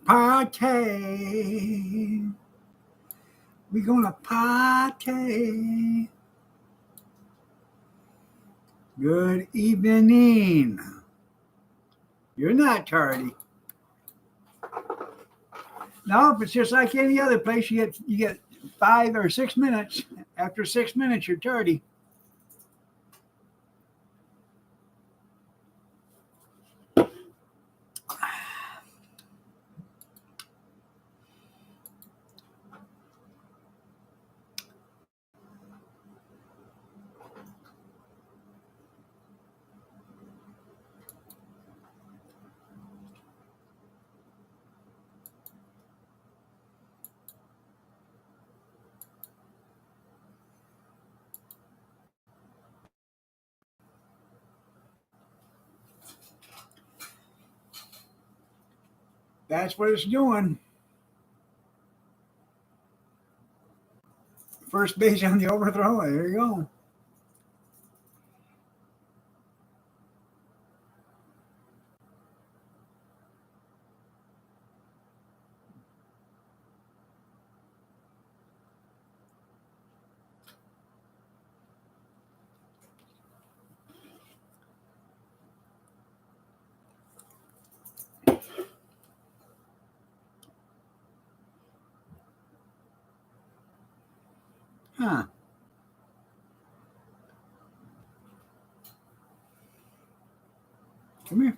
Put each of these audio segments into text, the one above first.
Party. We gonna party. Good evening. You're not tardy. No, it's just like any other place. You get 5 or 6 minutes. After 6 minutes, you're tardy. That's what it's doing. First base on the overthrow. There you go. Huh. Come here.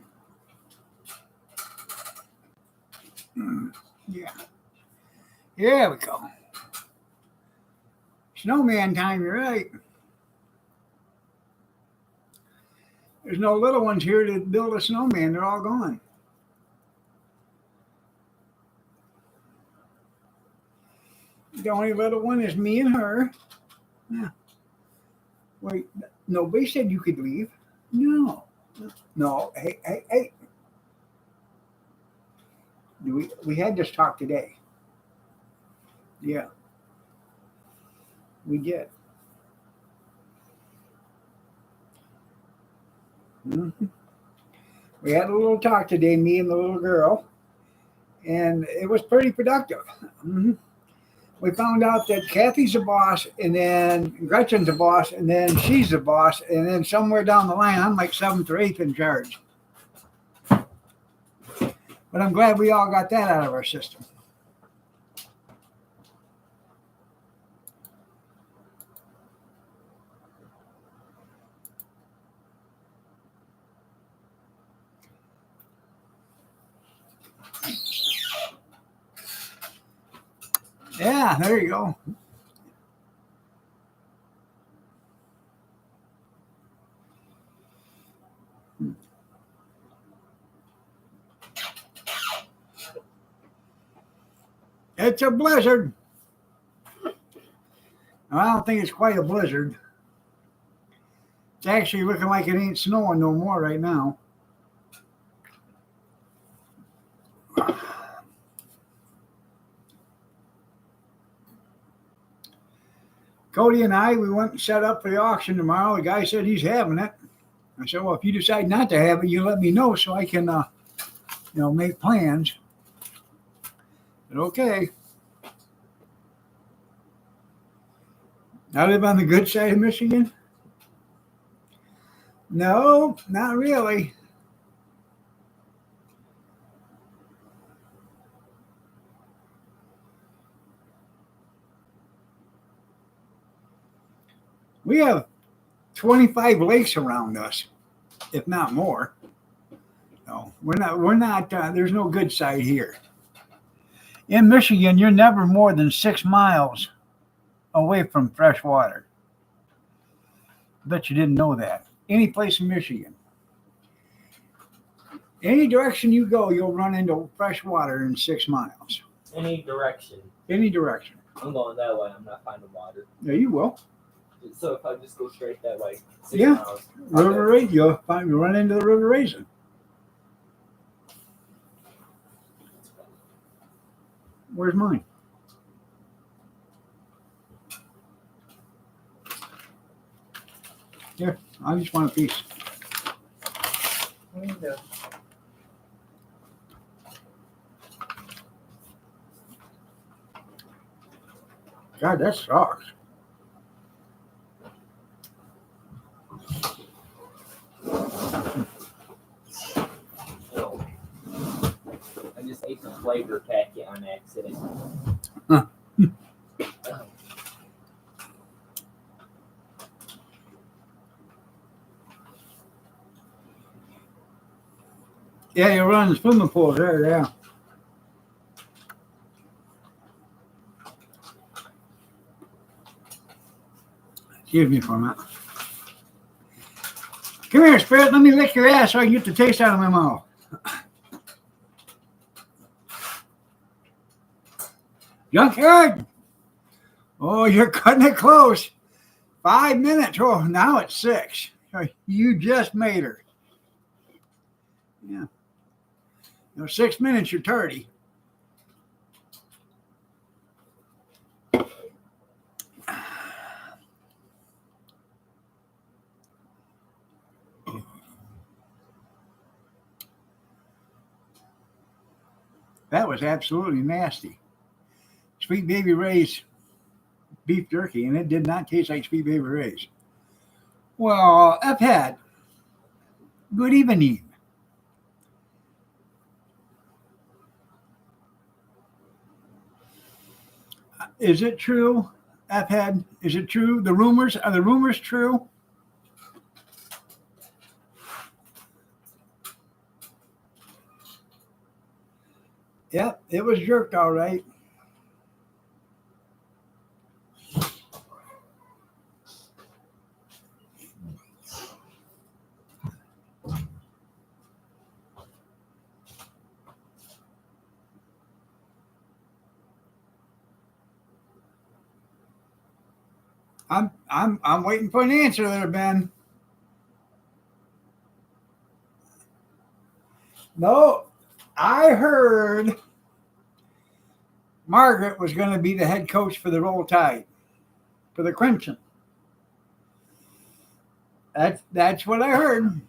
Yeah. Here we go. Snowman time, you're right. There's no little ones here to build a snowman. They're all gone. The only little one is me and her. Yeah. Wait, nobody said you could leave. No. No. Hey. We had this talk today. Yeah. We did. Mm-hmm. We had a little talk today, me and the little girl, and it was pretty productive. Mm-hmm. We found out that Kathy's the boss, and then Gretchen's the boss, and then she's the boss, and then somewhere down the line, I'm like 7th or 8th in charge. But I'm glad we all got that out of our system. Yeah, there you go. It's a blizzard. I don't think it's quite a blizzard. It's actually looking like it ain't snowing no more right now. Cody and I, we went and set up for the auction tomorrow. The guy said he's having it. I said, well, if you decide not to have it, you let me know so I can, make plans. But okay. I live on the good side of Michigan. No, not really. We have 25 lakes around us, if not more. No, we're not, there's no good side here. In Michigan, you're never more than 6 miles away from fresh water. Bet you didn't know that. Any place in Michigan. Any direction you go, you'll run into fresh water in 6 miles. Any direction. Any direction. I'm going that way. I'm not finding water. Yeah, you will. So if I just go straight that way, 6 Yeah. miles. River Raisin. You'll run into the River Raisin. Where's mine? Here, I just want a piece. God, that sucks. Oh, I just ate the flavor packet on accident. Huh. Oh. Yeah, you're running swimming pools there, yeah. Excuse me for a minute. Come here, Spirit. Let me lick your ass so I can get the taste out of my mouth. Junkyard! Oh, you're cutting it close. 5 minutes. Oh, now it's 6. You just made her. Yeah. 6 minutes, you're tardy. That was absolutely nasty. Sweet Baby Ray's beef jerky, and it did not taste like Sweet Baby Ray's. Well, F-Head, good evening. Is it true, F-Head? Is it true? Are the rumors true? Yep, it was jerked all right. I'm waiting for an answer there, Ben. No, I heard Margaret was going to be the head coach for the Roll Tide, for the Crimson. That's what I heard.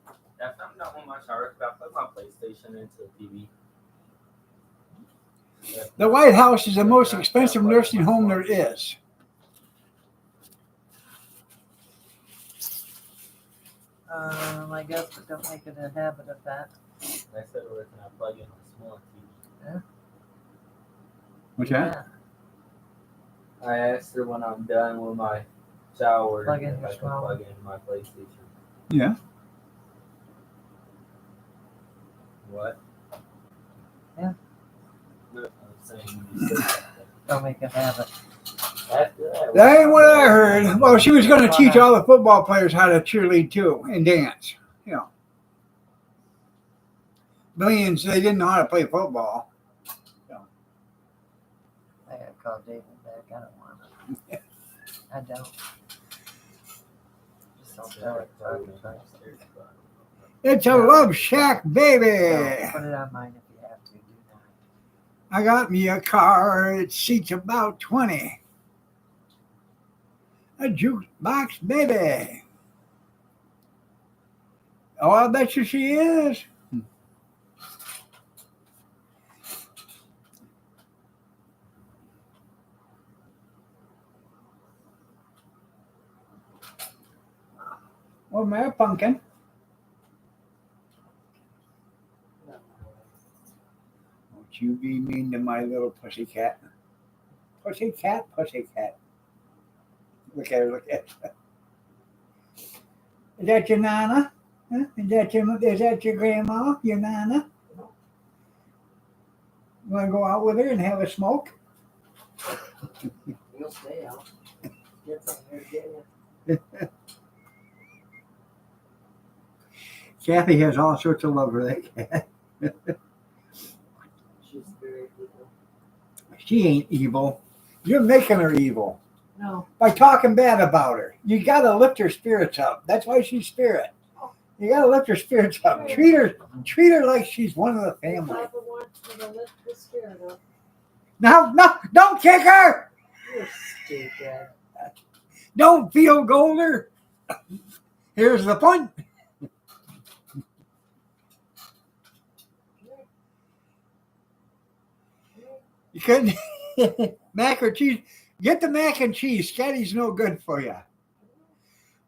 If I'm not on my shower, I put my PlayStation into the TV. The White House is the most expensive nursing home there is. I guess, but don't make it a habit of that. I said, or can I plug in a small TV? What's that? Yeah. I asked her when I'm done with my shower Plug in if your I can small plug in my PlayStation. Yeah. What? Yeah. No, I'm saying you said something. Don't make it a habit. After that, That ain't what I heard. Well, she was going to teach all the football players how to cheerlead too and dance. You know, millions, they didn't know how to play football. I gotta call David back. I don't want it. I don't. Just don't tell it. It's a Love Shack, baby. Put it on mine if you have to. Do not. I got me a car. It seats about 20. A jukebox, baby. Oh, I bet you she is. Well, Mary Pumpkin. Don't you be mean to my little pussycat. Pussycat, pussycat. Look at her, look at her. Is that your nana? Huh? Is that your grandma, your nana? You want to go out with her and have a smoke? You'll stay out. Get some here, get you. Kathy has all sorts of love for that cat. She's very evil. She ain't evil. You're making her evil No. by talking bad about her. You got to lift her spirits up. That's why she's spirit. You got to lift her spirits up. Treat her like she's one of the family. Papa wants me to lift the spirit up. No, don't kick her. You're stupid. Don't feel golder. Here's the point. You couldn't mac or cheese. Get the mac and cheese. Scotty's no good for you.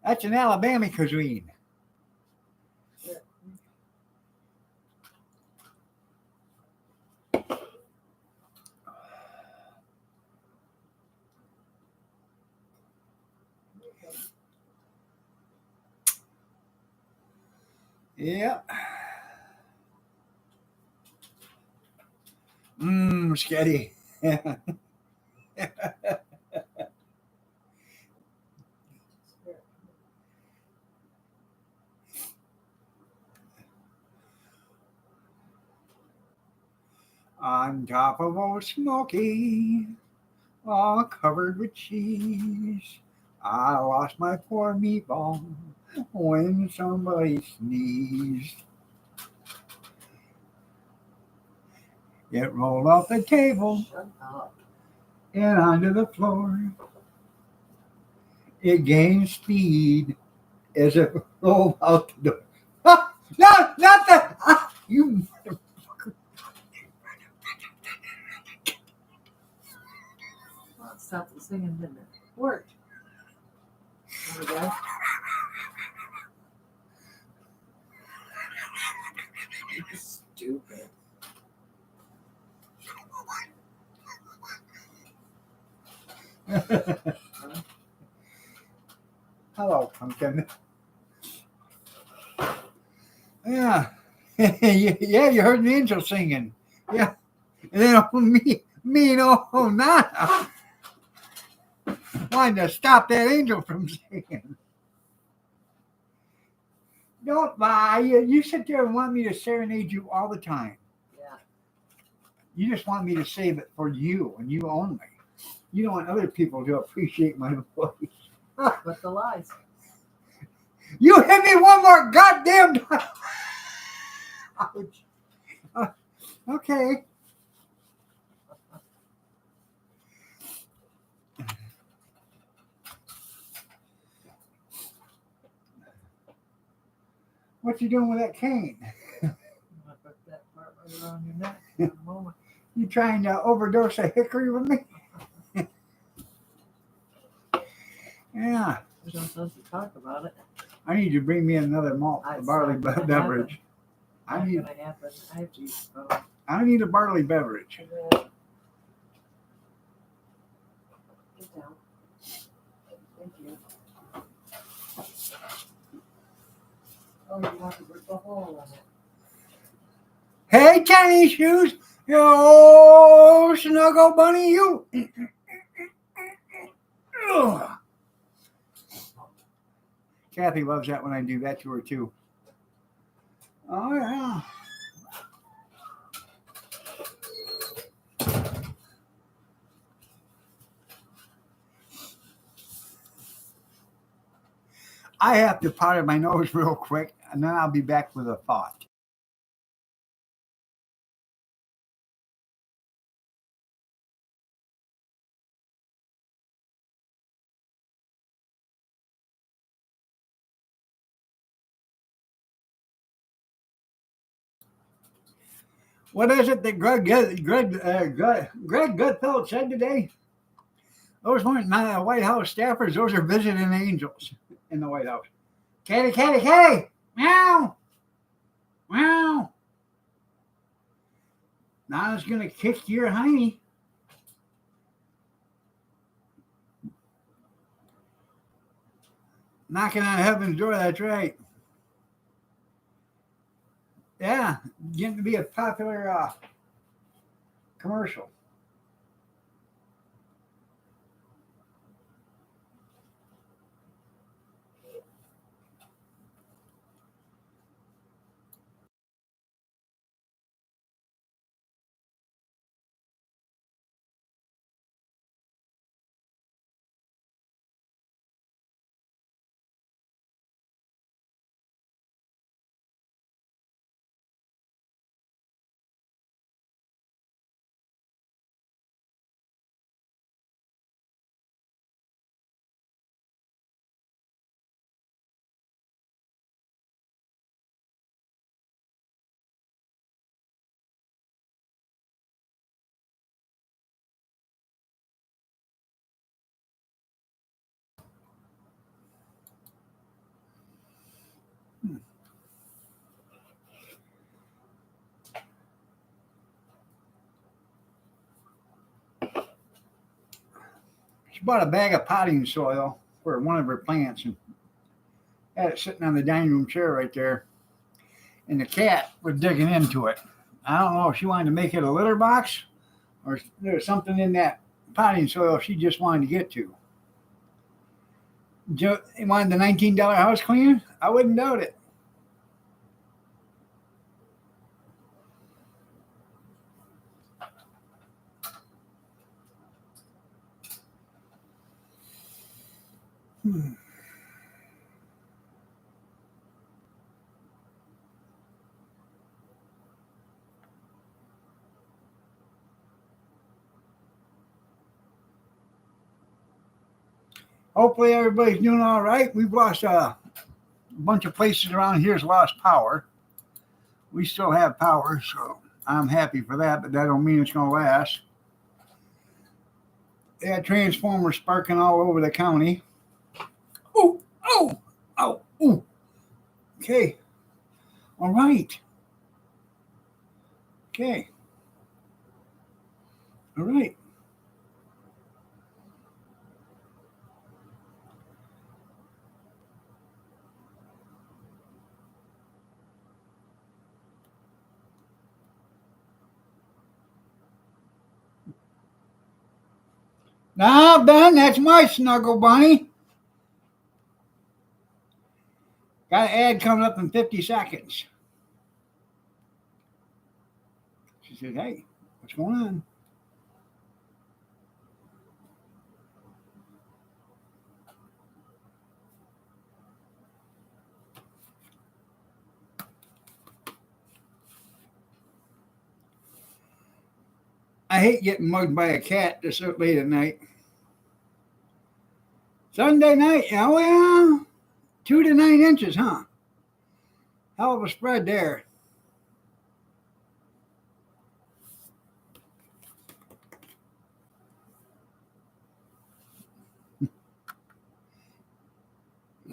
That's an Alabama cuisine. Yeah. Scotty. On top of old Smoky, all covered with cheese. I lost my poor meatball when somebody sneezed. It rolled off the table Shut up. and onto the floor. It gained speed as it rolled out the door. Ah, no, not the. Ah, you. Well, it stopped the singing, didn't it? Worked. There we go. Stupid. Hello, pumpkin. Yeah. Yeah, you heard an angel singing. Yeah. And then me, no, not. Wanted to stop that angel from singing. Don't lie. You sit there and want me to serenade you all the time. Yeah. You just want me to save it for you and you only. You don't want other people to appreciate my voice. But the lies. You hit me one more goddamn time. Ouch. Okay. What you doing with that cane? I put that part right around your neck in a moment. You trying to overdose a hickory with me? Yeah. There's no sense to talk about it. I need you to bring me another malt It's barley not gonna beverage. Not I need gonna happen. I have to use the phone. I need a barley beverage. Get down. Thank you. Oh, you have to rip the hole in it. Hey, Chinese shoes. Yo, snuggle bunny, you. Ugh. Kathy loves that when I do that to her too. Oh yeah. I have to powder my nose real quick, and then I'll be back with a thought. What is it that Greg Gutfeld said today? Those weren't not White House staffers; those are visiting angels in the White House. Kitty, kitty, kitty! Meow, meow. Now it's gonna kick your hiney. Knocking on heaven's door. That's right. Yeah, getting to be a popular commercial. She bought a bag of potting soil for one of her plants and had it sitting on the dining room chair right there. And the cat was digging into it. I don't know if she wanted to make it a litter box or there's something in that potting soil she just wanted to get to. Wanted the $19 house cleaner? I wouldn't doubt it. Hopefully everybody's doing all right. We've lost a bunch of places around here's lost power. We still have power, so I'm happy for that, but that don't mean it's going to last. They had transformers sparking all over the county. Oh, oh, oh, oh. Okay. All right. Okay. All right. Now, Ben, that's my snuggle bunny. Got an ad coming up in 50 seconds. She said, hey, what's going on? I hate getting mugged by a cat this late at night. Sunday night, oh yeah, 2 to 9 inches, huh? Hell of a spread there.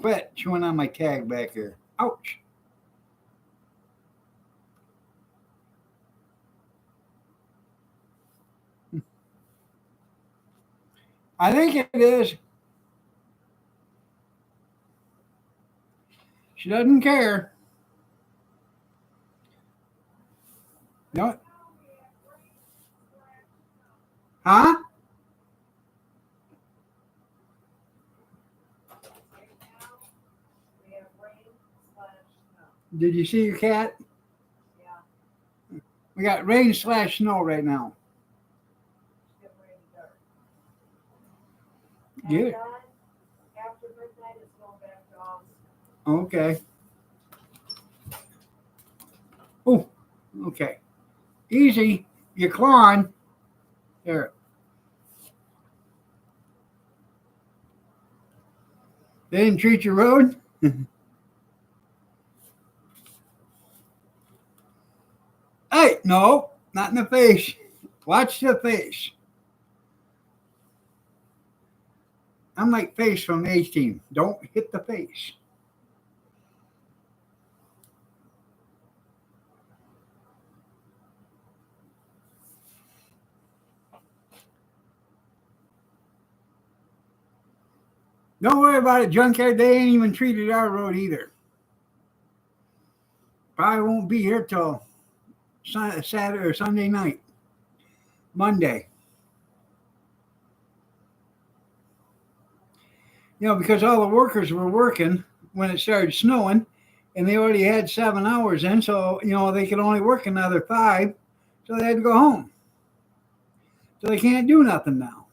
Quit chewing on my tag back here. Ouch. I think it is. She doesn't care. No. Huh? Did you see your cat? Yeah. We got rain/snow right now. Good. After midnight, it's going back to August. Okay. Oh, okay. Easy. You're clawing. There. They didn't treat your road? Hey, no, not in the face. Watch the face. I'm like Face from the A-Team. Don't hit the face. Don't worry about it, Junkyard. They ain't even treated our road either. Probably won't be here till Saturday or Sunday night. Monday. You know, because all the workers were working when it started snowing, and they already had 7 hours in, so, you know, they could only work another 5, so they had to go home. So they can't do nothing now.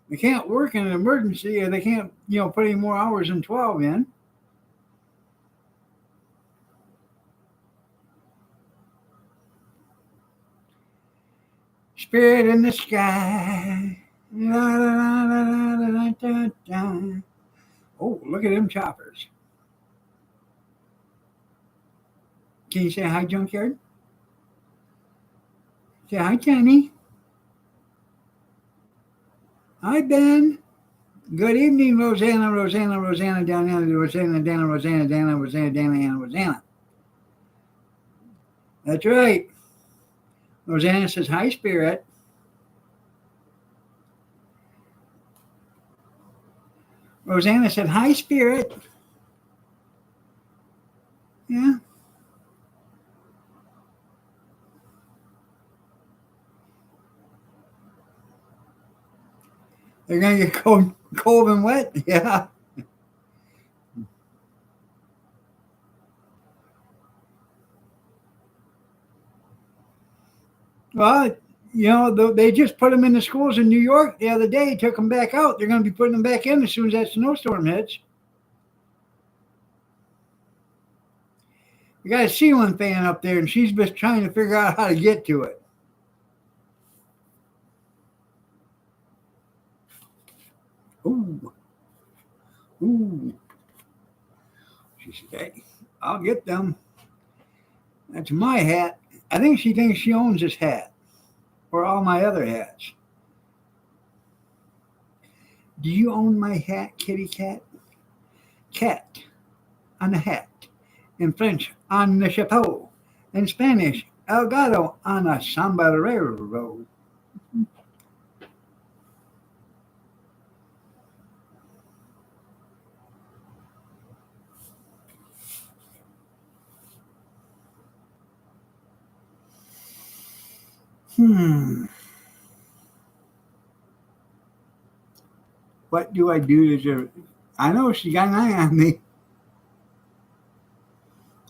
They can't work in an emergency, or they can't, you know, put any more hours than 12 in. Spirit in the sky. La, la, la, la, la, da, da. Oh, look at them choppers. Can you say hi, Junkyard? Say hi, Kenny. Hi, Ben. Good evening, Rosanna, Rosanna, Rosanna, Dana, Rosanna, Dana, Rosanna, Dana, Rosanna, Dana, and Rosanna. That's right. Rosanna says, hi, Spirit. Rosanna said, hi, Spirit. Yeah. They're going to get cold and wet? Yeah. Well, you know, they just put them in the schools in New York the other day, took them back out. They're going to be putting them back in as soon as that snowstorm hits. We got a ceiling fan up there, and she's just trying to figure out how to get to it. Ooh. Ooh. She said, hey, I'll get them. That's my hat. I think she thinks she owns this hat or all my other hats. Do you own my hat, kitty cat? Cat on the hat. In French, on the chapeau. In Spanish, el gato on a sombrero. What do I do to... I know she got an eye on me.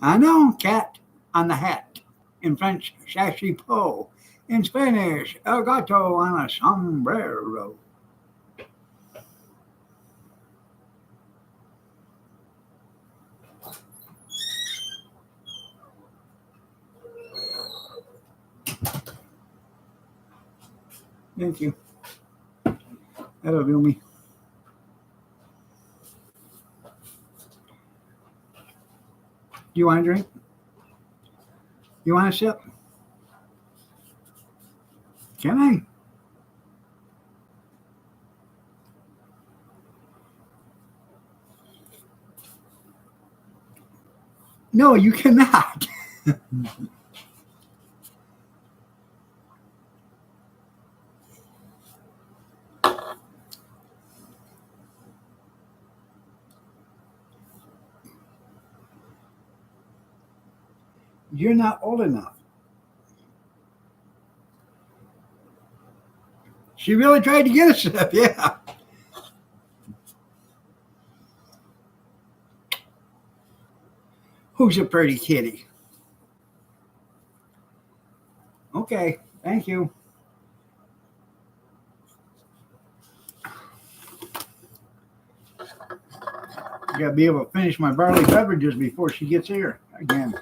I know, cat on the hat. In French, chapeau. In Spanish, el gato on a sombrero. Thank you. That'll do me. Do you want a drink? You want a sip? Can I? No, you cannot. You're not old enough. She really tried to get a sip, yeah. Who's a pretty kitty? Okay, thank you. I gotta be able to finish my barley beverages before she gets here again.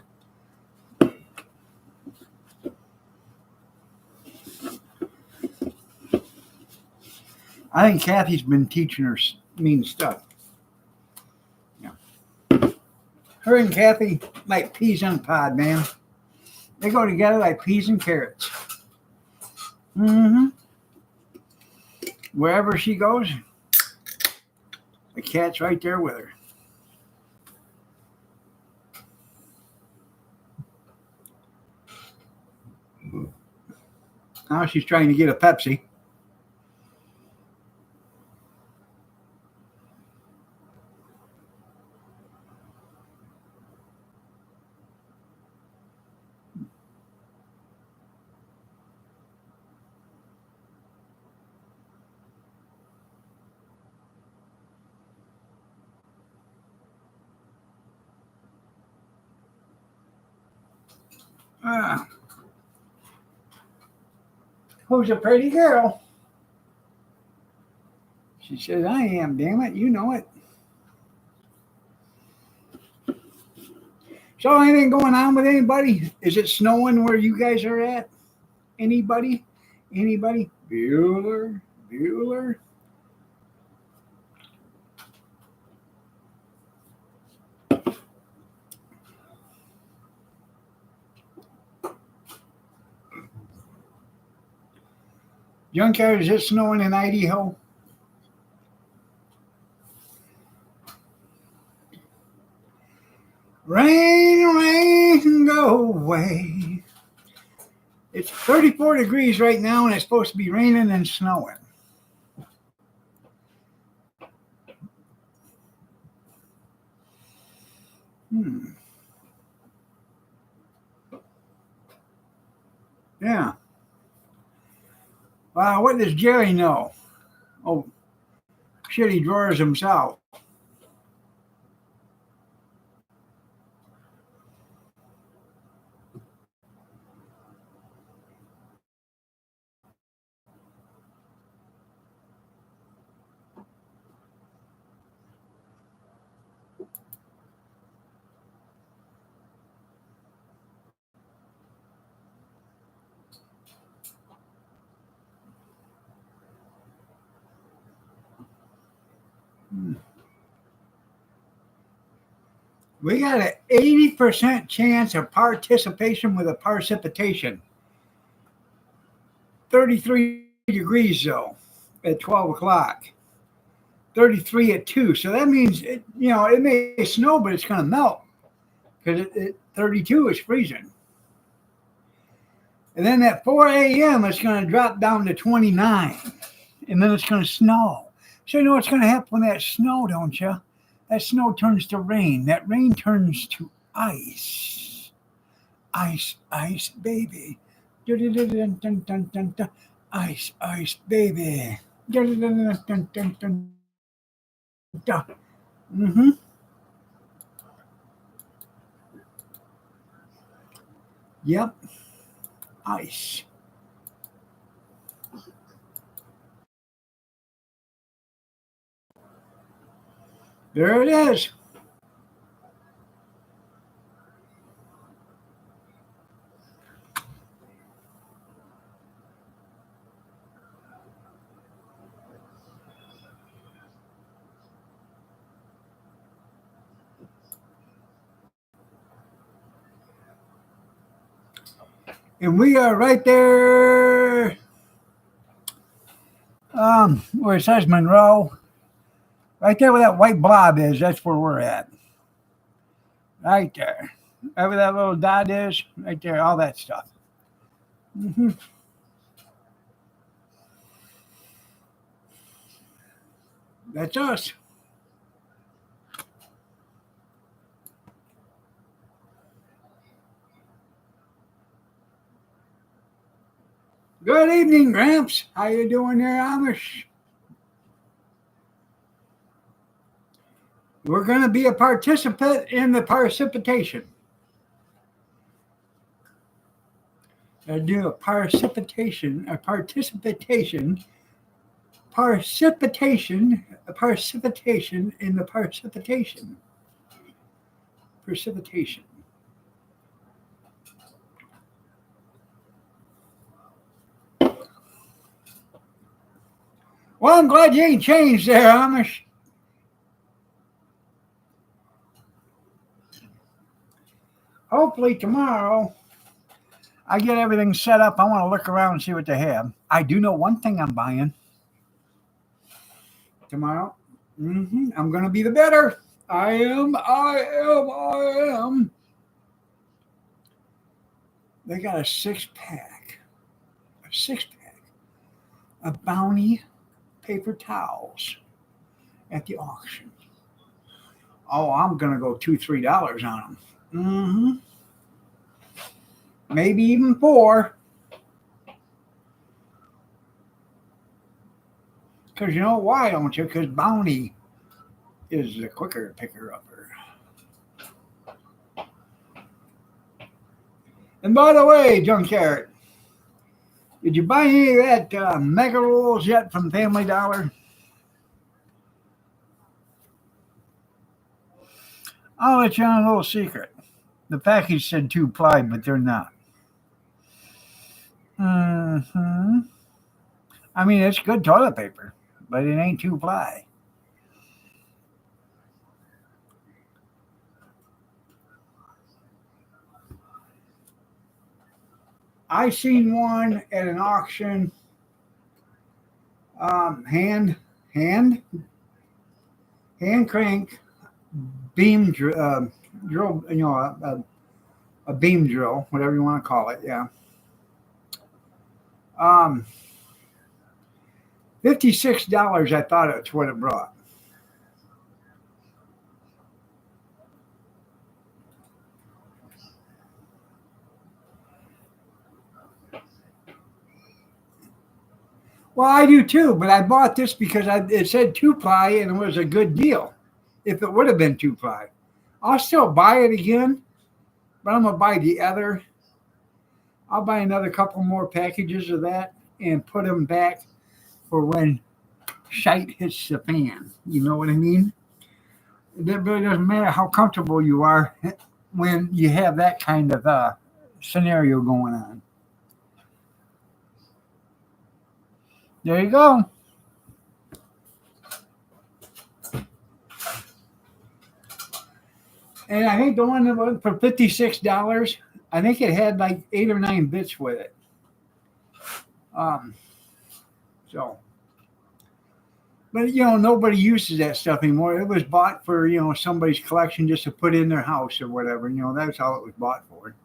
I think Kathy's been teaching her mean stuff. Yeah. Her and Kathy like peas on a pod, man. They go together like peas and carrots. Mm-hmm. Wherever she goes, the cat's right there with her. Now she's trying to get a Pepsi. Who's a pretty girl? She says, I am, damn it. You know it. So anything going on with anybody? Is it snowing where you guys are at? Anybody? Anybody? Bueller? Bueller? Junkyard, is it snowing in Idaho? Rain, rain, go away. It's 34 degrees right now, and it's supposed to be raining and snowing. Yeah. What does Jerry know? Oh, shitty drawers himself. We got an 80% chance of participation with a precipitation. 33 degrees though at 12 o'clock. 33 at 2. So that means, it may snow, but it's going to melt because 32 is freezing. And then at 4 a.m., it's going to drop down to 29. And then it's going to snow. So you know what's going to happen with that snow, don't you? That snow turns to rain. That rain turns to ice. Ice, ice, baby. Ice, ice, baby. Mm-hmm. Yep. Ice. There it is. And we are right there. Where it says Monroe. Right there where that white blob is, that's where we're at. Right there. Right where that little dot is, right there, all that stuff. Mm-hmm. That's us. Good evening, Gramps. How you doing there, Amish? We're going to be a participant in the precipitation. Do a precipitation in the precipitation. Precipitation. Well, I'm glad you ain't changed there, Amish. Hopefully tomorrow I get everything set up. I want to look around and see what they have. I do know one thing I'm buying tomorrow. I'm going to be the better. I am. They got a 6-pack. A 6-pack of Bounty paper towels at the auction. Oh, I'm going to go $2-3 on them. Maybe even $4. Because you know why, don't you? Because Bounty is the quicker picker-upper. And by the way, Junkyard, did you buy any of that Mega Rolls yet from Family Dollar? I'll let you on a little secret. The package said 2-ply, but they're not. I mean, it's good toilet paper, but it ain't 2-ply. I seen one at an auction. Hand crank beam drill, a beam drill, whatever you want to call it. Yeah. $56. I thought it's what it brought. Well, I do too, but I bought this because it said 2-ply and it was a good deal. If it would have been 2-ply, I'll still buy it again, but I'm gonna buy the other. I'll buy another couple more packages of that and put them back for when shite hits the fan. You know what I mean? It really doesn't matter how comfortable you are when you have that kind of scenario going on. There you go. And I think the one that was for $56, I think it had like 8 or 9 bits with it. Um, so, but nobody uses that stuff anymore. It was bought for somebody's collection just to put in their house or whatever. That's all it was bought for.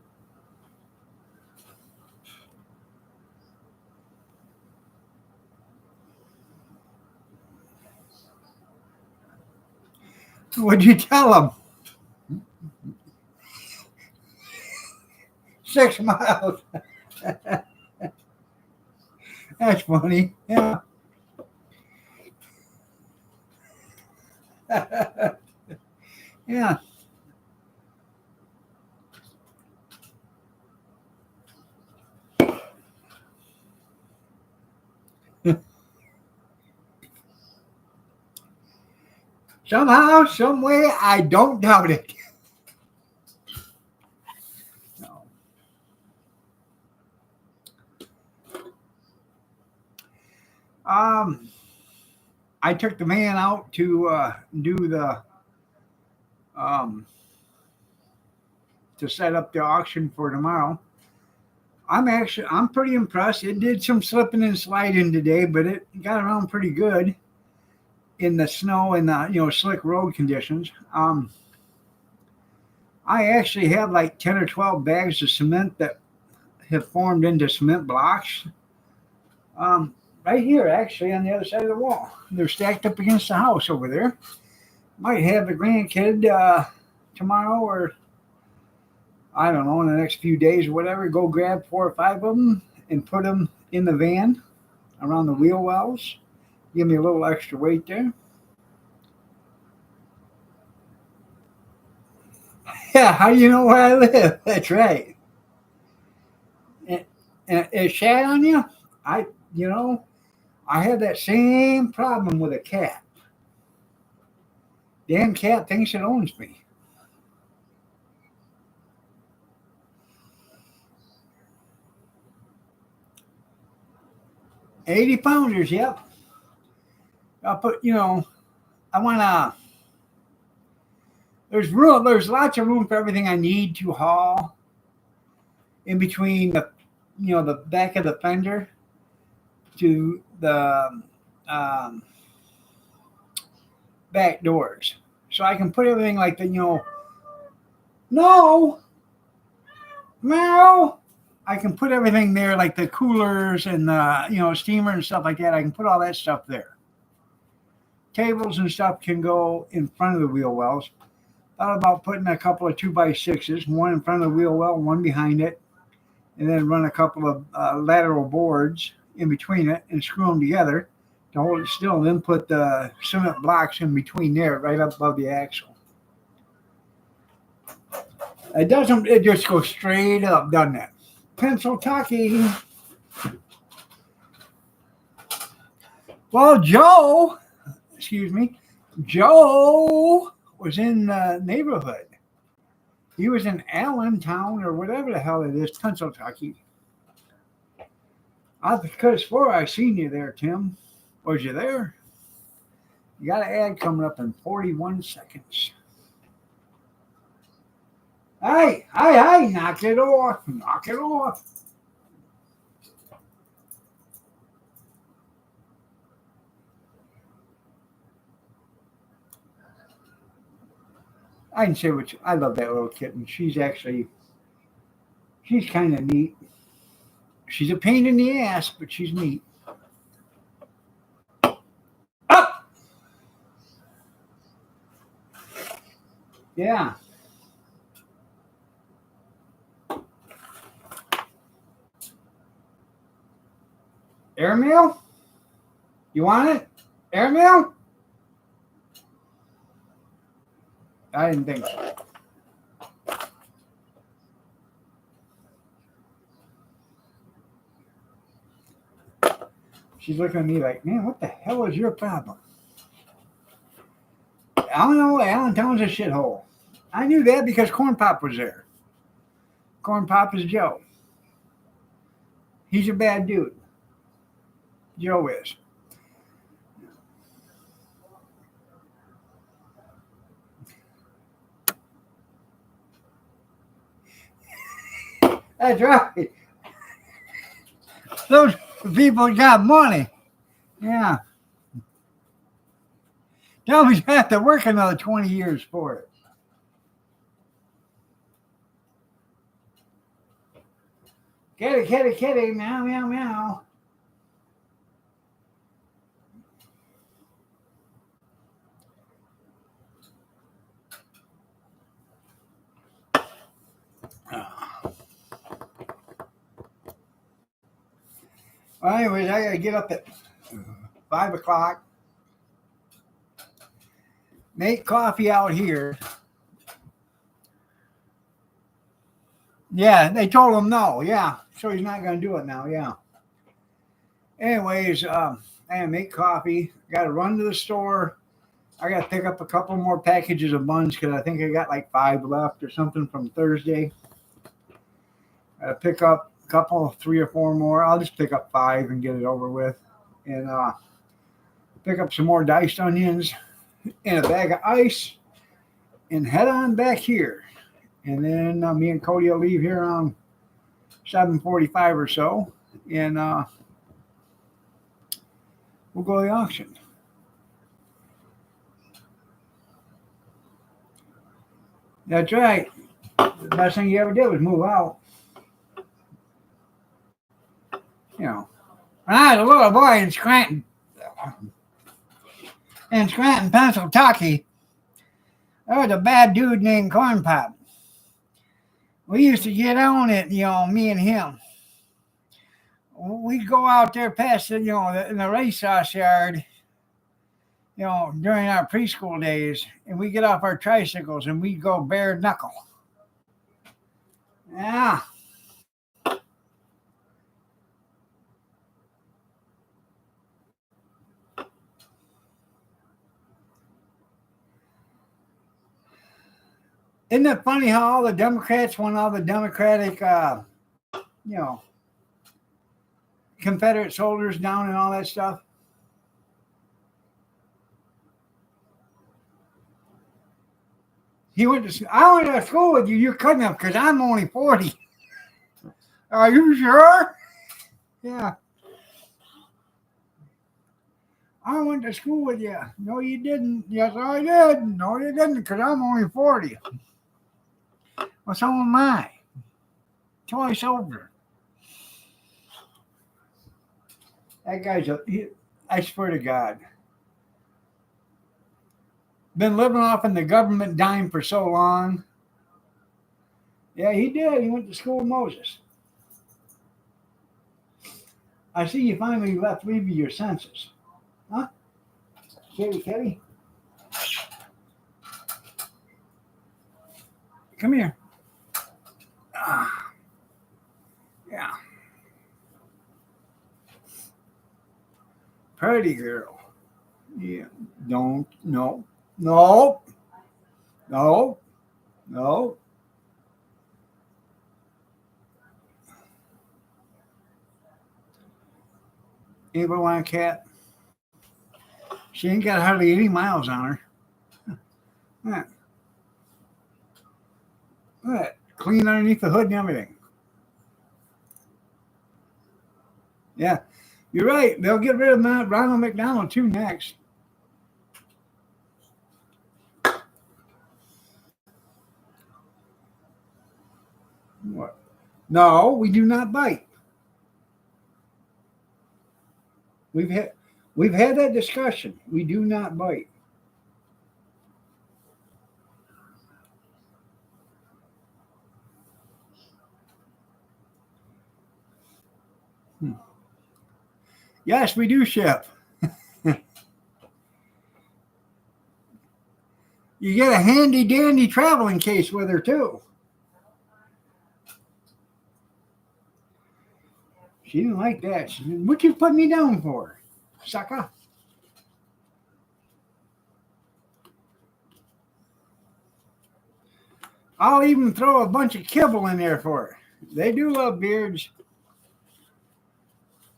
What'd you tell them? 6 miles. That's funny. Yeah. Yeah. Somehow, some way, I don't doubt it. No. I took the man out to do the to set up the auction for tomorrow. I'm pretty impressed. It did some slipping and sliding today, but it got around pretty good in the snow and the slick road conditions. I actually have like 10 or 12 bags of cement that have formed into cement blocks. Right here, actually, on the other side of the wall. They're stacked up against the house over there. Might have the grandkid tomorrow, or I don't know, in the next few days or whatever, go grab 4 or 5 of them and put them in the van around the wheel wells. Give me a little extra weight there. Yeah, how do you know where I live? That's right. And it shat on you? I, you know, I had that same problem with a cat. Damn cat thinks it owns me. 80 pounders, yep. I'll put, I want to, there's lots of room for everything I need to haul in between the back of the fender to the back doors. So I can put everything like no, I can put everything there like the coolers and the, steamer and stuff like that. I can put all that stuff there. Tables and stuff can go in front of the wheel wells. Thought about putting a couple of 2x6s, one in front of the wheel well, one behind it, and then run a couple of lateral boards in between it and screw them together to hold it still. And then put the cement blocks in between there, right up above the axle. It just goes straight up, doesn't it? Pencil talkie. Well, Joe was in the neighborhood. He was in Allentown or whatever the hell it is, Pennsylvania. I could have swore I seen you there, Tim. Was you there? You got an ad coming up in 41 seconds. Hey, knock it off. Knock it off. I can say I love that little kitten. She's kind of neat. She's a pain in the ass, but she's neat. Up! Yeah. Airmail? You want it? Airmail? I didn't think so. She's looking at me like, man, what the hell is your problem? I don't know. Allentown's a shithole. I knew that because Corn Pop was there. Corn Pop is Joe. He's a bad dude. Joe is. That's right. Those people got money. Yeah. Tell me you have to work another 20 years for it. Kitty, kitty, kitty, meow, meow, meow. Well, anyways, I gotta get up at 5 o'clock. Make coffee out here. Yeah, they told him no. Yeah, so he's not gonna do it now. Yeah. Anyways, I gotta make coffee. Got to run to the store. I got to pick up a couple more packages of buns because I think I got like 5 left or something from Thursday. Pick up a couple, 3 or 4 more. I'll just pick up 5 and get it over with. And pick up some more diced onions and a bag of ice and head on back here. And then me and Cody will leave here around 7:45 or so. And we'll go to the auction. That's right. The best thing you ever did was move out. You know, when I was a little boy in Scranton, Pennsylvania, there was a bad dude named Corn Pop. We used to get on it, me and him. We'd go out there past in the racehorse yard, during our preschool days, and we get off our tricycles and we go bare knuckle. Yeah. Isn't it funny how all the Democrats want all the Democratic, Confederate soldiers down and all that stuff? I went to school with you. You couldn't have because I'm only 40. Are you sure? Yeah. I went to school with you. No, you didn't. Yes, I did. No, you didn't because I'm only 40. Well, so am I. Twice over. That guy's I swear to God. Been living off in the government dime for so long. Yeah, he did. He went to school with Moses. I see you finally left leaving your senses. Huh? Kitty. Come here. Yeah. Pretty girl. Yeah. No. Anybody want a cat? She ain't got hardly any miles on her. Look at that. Clean underneath the hood and everything. Yeah, you're right. They'll get rid of Ronald McDonald too next. What? No, we do not bite. We've had that discussion. We do not bite. Yes, we do ship. You get a handy dandy traveling case with her too. She didn't like that. She said, "What you put me down for, sucker?" I'll even throw a bunch of kibble in there for her. They do love beards.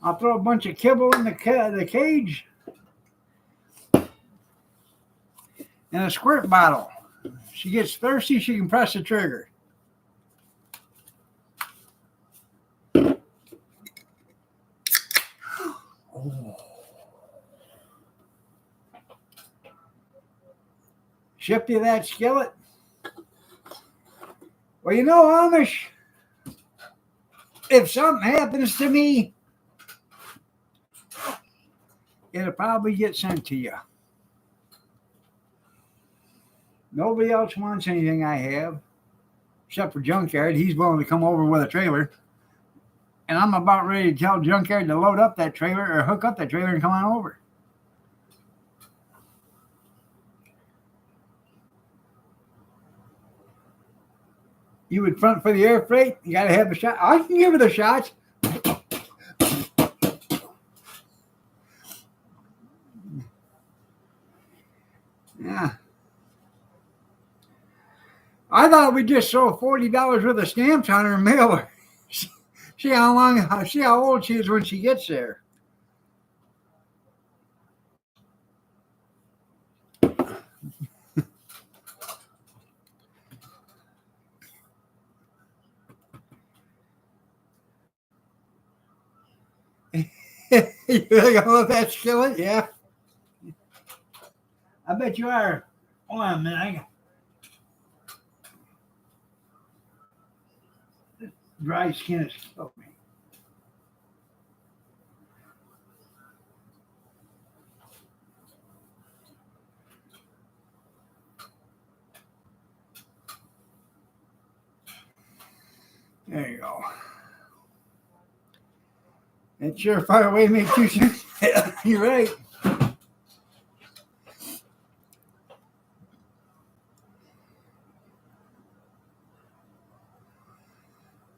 I'll throw a bunch of kibble in the cage and a squirt bottle. She gets thirsty, she can press the trigger. Oh. Ship you that skillet? Well, you know, Amish, if something happens to me, it'll probably get sent to you. Nobody else wants anything I have, except for Junkyard. He's willing to come over with a trailer. And I'm about ready to tell Junkyard to load up that trailer or hook up that trailer and come on over. You would front for the air freight? You got to have the shot. I can give her the shots. Yeah. I thought we just sold $40 worth of stamps on her and mail her. See how old she is when she gets there. You think I love that skillet? Yeah. I bet you are. Hold on a minute. Dry skin has killed me. There you go. That surefire way to make 2 cents. You're right.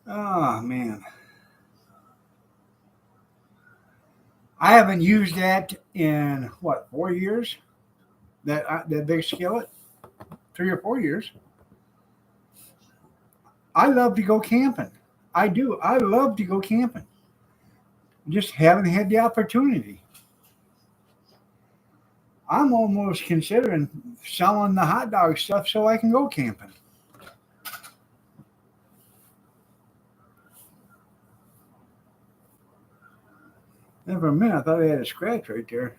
Oh, man. I haven't used that in, 4 years? That big skillet? 3 or 4 years. I love to go camping. I do. I love to go camping. Just haven't had the opportunity. I'm almost considering selling the hot dog stuff so I can go camping. And for a minute, I thought I had a scratch right there.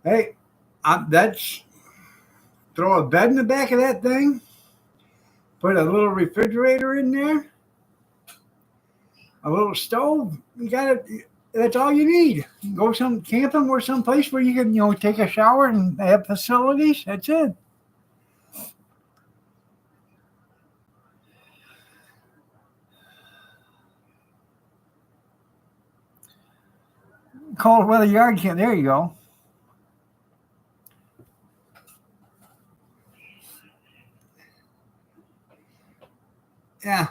Hey, that's throw a bed in the back of that thing, put a little refrigerator in there, a little stove. You got it. That's all you need. Go some camping or someplace where you can, take a shower and have facilities. That's it. Cold weather yard camp. There you go. Yeah.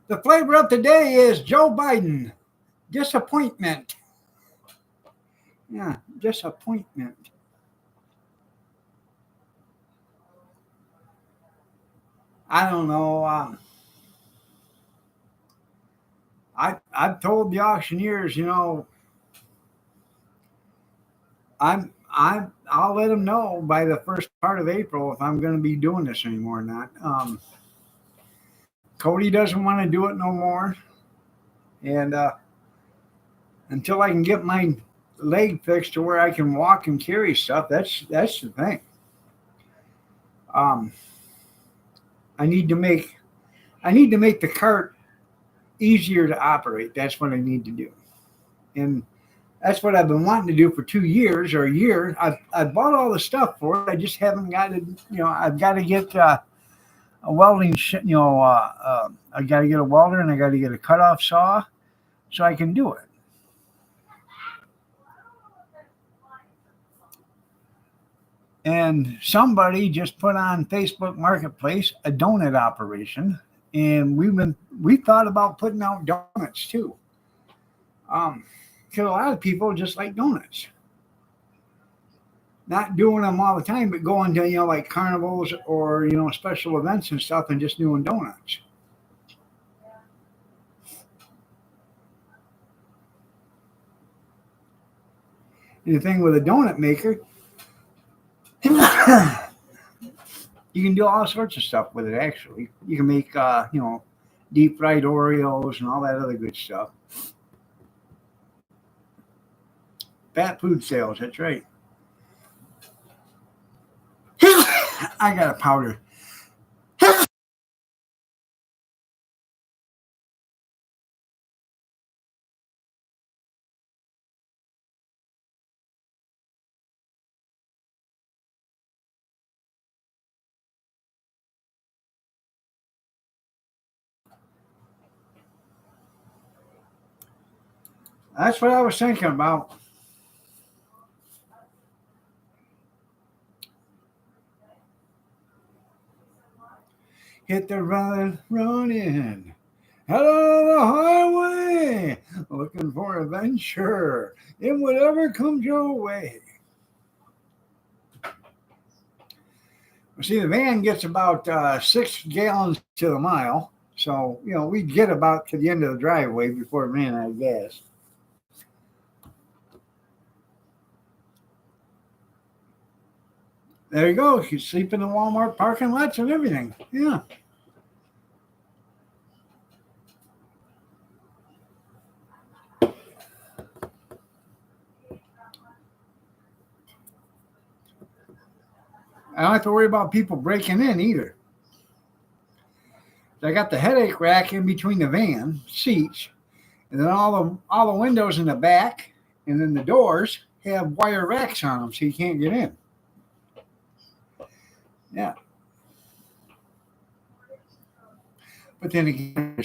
The flavor of today is Joe Biden. Disappointment. Yeah, disappointment. I don't know. I've told the auctioneers, I'll let them know by the first part of April if I'm going to be doing this anymore or not. Cody doesn't want to do it no more, and until I can get my leg fixed to where I can walk and carry stuff, that's the thing. I need to make the cart easier to operate. That's what I need to do, and that's what I've been wanting to do for 2 years or a year. I've bought all the stuff for it. I just haven't got it. I've got to get a welding. I got to get a welder and I got to get a cutoff saw so I can do it. And somebody just put on Facebook Marketplace a donut operation, and we thought about putting out donuts too. Because a lot of people just like donuts. Not doing them all the time, but going to like carnivals or special events and stuff, and just doing donuts. And the thing with a donut maker, you can do all sorts of stuff with it. Actually, you can make deep fried Oreos and all that other good stuff. Fat food sales. That's right. I got a powder. That's what I was thinking about. Hit the road running. Head on the highway. Looking for adventure in whatever comes your way. See, the van gets about 6 gallons to the mile. So, we get about to the end of the driveway before it ran out of gas. There you go. You sleep in the Walmart parking lots and everything. Yeah. I don't have to worry about people breaking in either. I got the headache rack in between the van seats, and then all the windows in the back, and then the doors have wire racks on them, so you can't get in. Yeah. But then again,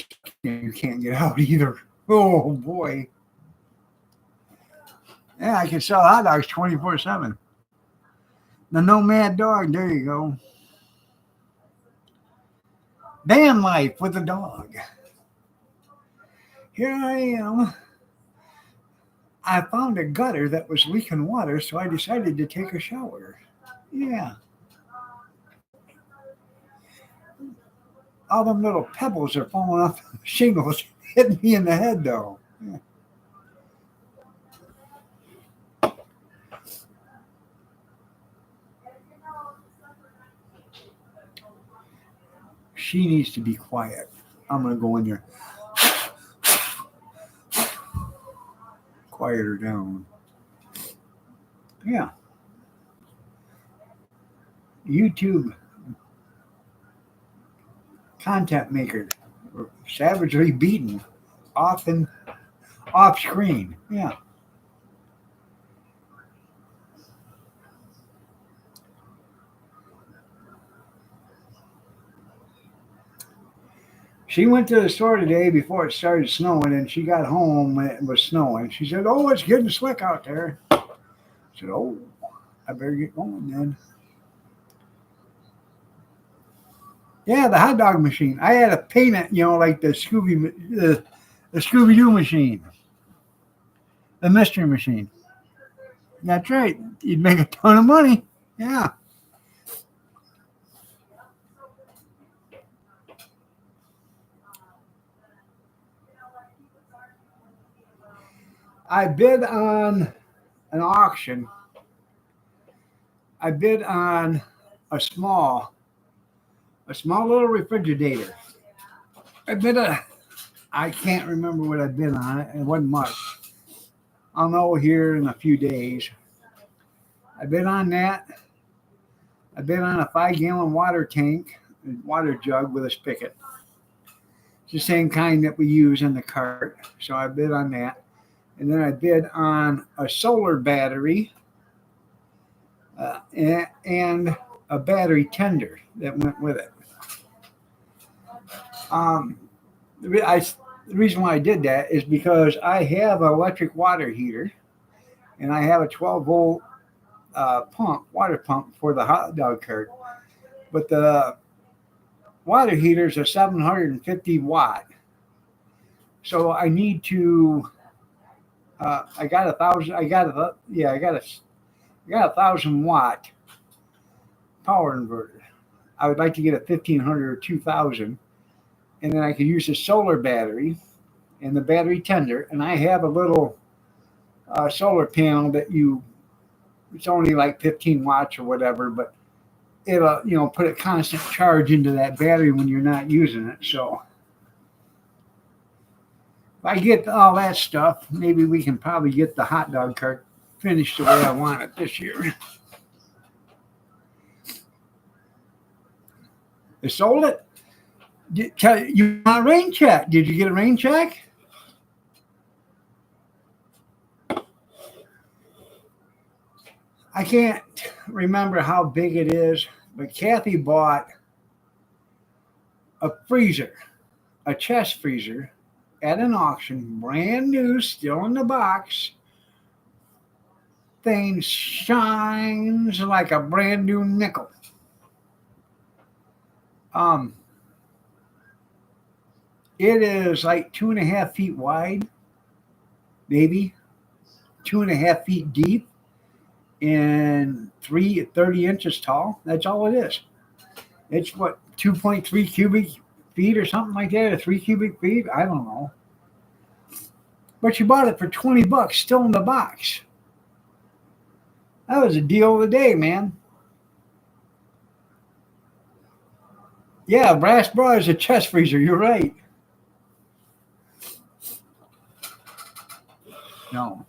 you can't get out either. Oh boy. Yeah, I can sell hot dogs 24/7. The Nomad Dog. There you go. Van life with a dog. Here I am. I found a gutter that was leaking water, so I decided to take a shower. Yeah. All them little pebbles are falling off the shingles, hitting me in the head, though. Yeah. She needs to be quiet. I'm going to go in there. Quiet her down. Yeah. YouTube content maker, savagely beaten, often off screen. Yeah. She went to the store today before it started snowing, and she got home when it was snowing. She said, "Oh, it's getting slick out there." I said, "Oh, I better get going then." Yeah, the hot dog machine. I had to paint it, like the Scooby Doo machine, the mystery machine. That's right. You'd make a ton of money. Yeah. I bid on an auction. I bid on a small little refrigerator. I can't remember what I bid on it. It wasn't much. I'll know here in a few days. I bid on that. I bid on a 5-gallon water tank, water jug with a spigot. It's the same kind that we use in the cart. So I bid on that. And then I bid on a solar battery and a battery tender that went with it. The reason why I did that is because I have an electric water heater, and I have a 12-volt water pump for the hot dog cart. But the water heater's a 750 watt. So I need to. I got 1,000. I got a 1,000 watt power inverter. I would like to get a 1,500 or 2,000, and then I could use a solar battery and the battery tender. And I have a little solar panel that it's only like 15 watts or whatever, but it'll put a constant charge into that battery when you're not using it. So if I get all that stuff, maybe we can probably get the hot dog cart finished the way I want it this year. They sold it. You want a rain check? Did you get a rain check? I can't remember how big it is, but Kathy bought a freezer, a chest freezer, at an auction, brand new, still in the box. Thing shines like a brand new nickel. It is like 2.5 feet wide, maybe 2.5 feet deep, and 30 inches tall. That's all it is. It's what, 2.3 cubic feet or something like that, or 3 cubic feet. I don't know. But you bought it for $20, still in the box. That was a deal of the day, man. Yeah, Brass Bra is a chest freezer. You're right. No.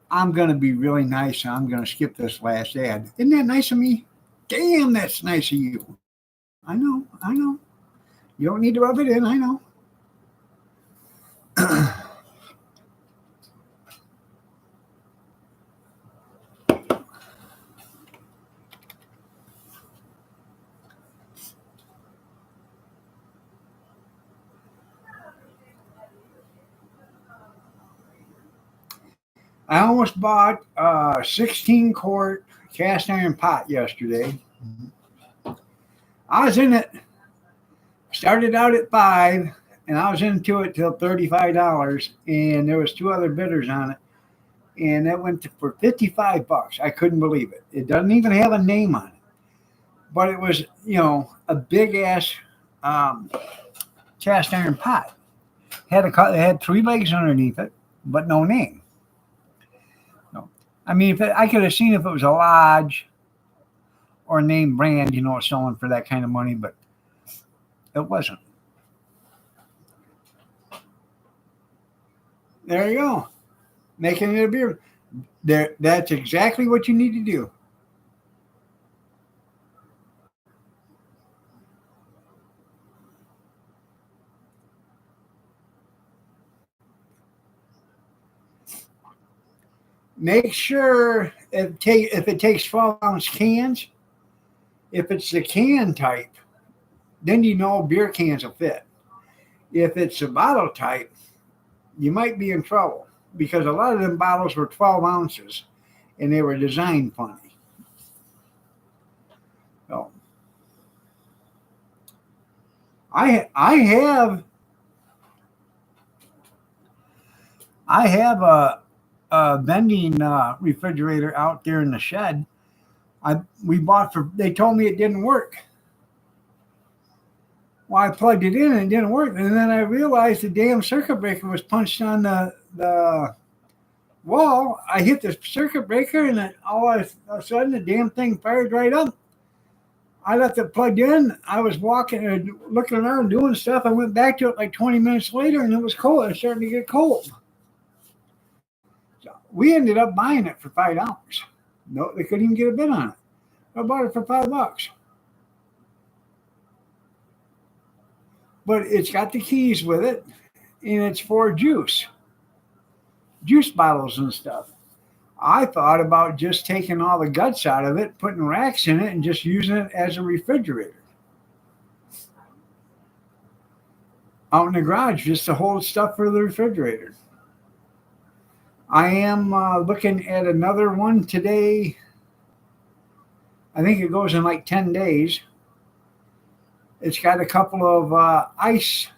I'm going to be really nice, and I'm going to skip this last ad. Isn't that nice of me? Damn, that's nice of you. I know. You don't need to rub it in, I know. I almost bought a 16-quart cast iron pot yesterday. I was in it. Started out at $5, and I was into it till $35, and there was 2 other bidders on it, and that went for $55. I couldn't believe it. It doesn't even have a name on it, but it was, a big ass cast iron pot. It had 3 legs underneath it, but no name. I mean, I could have seen if it was a Lodge or a name brand, selling for that kind of money, but it wasn't. There you go. Making it a beer. That's exactly what you need to do. Make sure if it takes 12-ounce cans, if it's the can type, then beer cans will fit. If it's a bottle type, you might be in trouble because a lot of them bottles were 12 ounces and they were designed funny. So I have a vending refrigerator out there in the shed. We bought they told me it didn't work. Well, I plugged it in and it didn't work. And then I realized the damn circuit breaker was punched on the wall. I hit the circuit breaker and all of a sudden the damn thing fired right up. I left it plugged in. I was walking and looking around doing stuff. I went back to it like 20 minutes later and it was cold. It was starting to get cold. We ended up buying it for $5. No, they couldn't even get a bid on it. I bought it for $5. But it's got the keys with it, and it's for juice bottles and stuff. I thought about just taking all the guts out of it, putting racks in it, and just using it as a refrigerator out in the garage just to hold stuff for the refrigerator. I am looking at another one today. I think it goes in like 10 days. It's got a couple of ice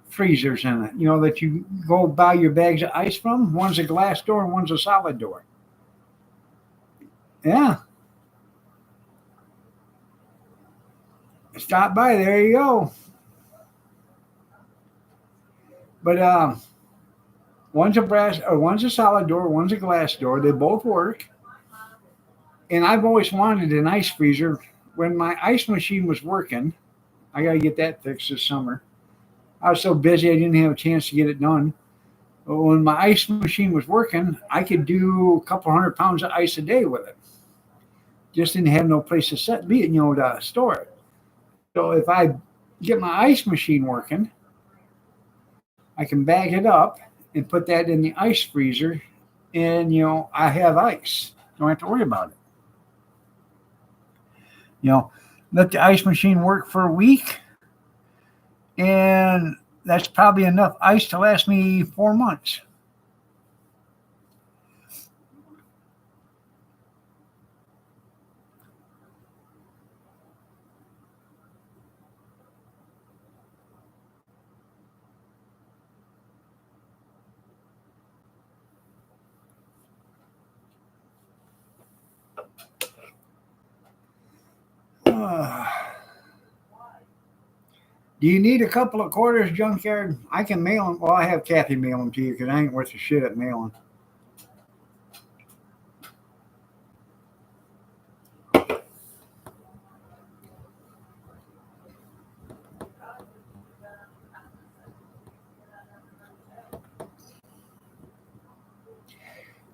freezers in it, that you go buy your bags of ice from. One's a glass door and one's a solid door. Yeah. Stop by. There you go. But one's a brass or one's a solid door, one's a glass door. They both work. And I've always wanted an ice freezer. When my ice machine was working, I got to get that fixed this summer. I was so busy I didn't have a chance to get it done. But when my ice machine was working, I could do a couple 100 pounds of ice a day with it. Just didn't have no place to set be it, to store it. So if I get my ice machine working, I can bag it up and put that in the ice freezer, and I have ice. Don't have to worry about it. Let the ice machine work for a week, and that's probably enough ice to last me 4 months. Do you need a couple of quarters, Junkyard? I can mail them. Well, I have Kathy mail them to you because I ain't worth a shit at mailing.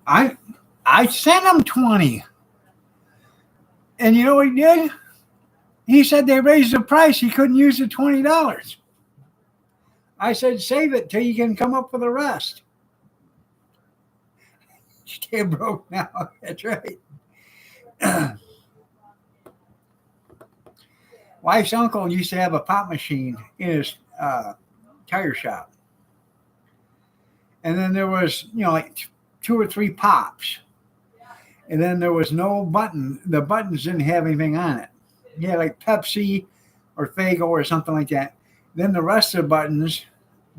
I sent him 20. And you know what he did? He said they raised the price. He couldn't use the $20. I said, save it till you can come up with the rest. Stay broke now. That's right. Wife's uncle used to have a pop machine in his tire shop. And then there was, like 2 or 3 pops. And then there was no button. The buttons didn't have anything on it. You had like Pepsi or Faygo or something like that. Then the rest of the buttons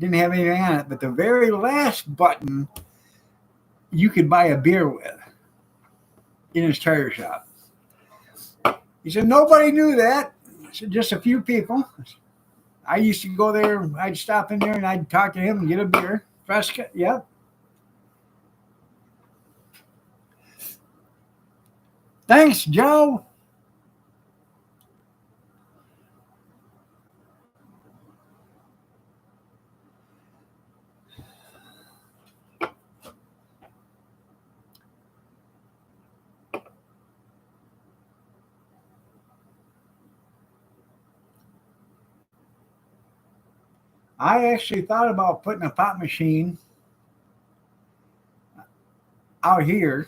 didn't have anything on it. But the very last button you could buy a beer with in his tire shop. He said, nobody knew that. I said, just a few people. I used to go there. I'd stop in there and I'd talk to him and get a beer. Fresca, yep. Thanks, Joe. I actually thought about putting a pop machine out here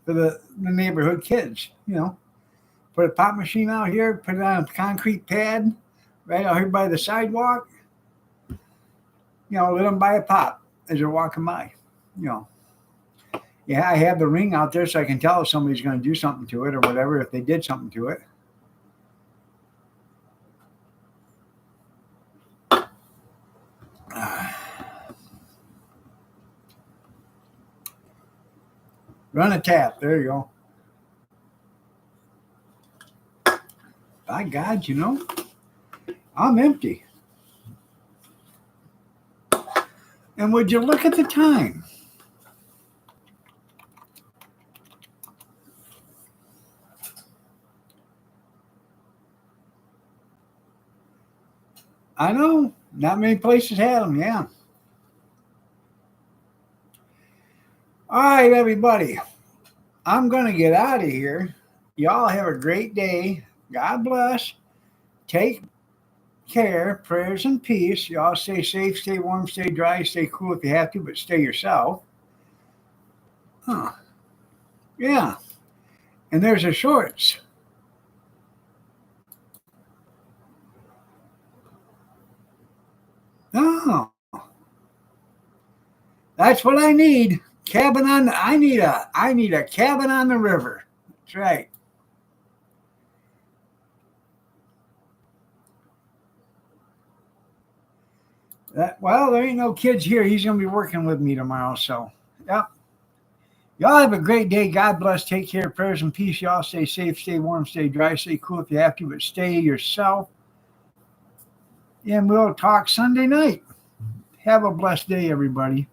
for the neighborhood kids, Put a pop machine out here, put it on a concrete pad right out here by the sidewalk. Let them buy a pop as they're walking by. Yeah, I have the ring out there so I can tell if somebody's going to do something to it or whatever, if they did something to it. Run a tap. There you go. By God, I'm empty. And would you look at the time? I know. Not many places have them, yeah. All right, everybody. I'm going to get out of here. Y'all have a great day. God bless. Take care. Prayers and peace. Y'all stay safe, stay warm, stay dry, stay cool if you have to, but stay yourself. Huh. Yeah. And there's the shorts. Oh. That's what I need. I need a cabin on the river. That's right. Well, there ain't no kids here. He's gonna be working with me tomorrow. So, yep. Y'all have a great day. God bless. Take care. Prayers and peace. Y'all stay safe, stay warm, stay dry, stay cool if you have to, but stay yourself. And we'll talk Sunday night. Have a blessed day, everybody.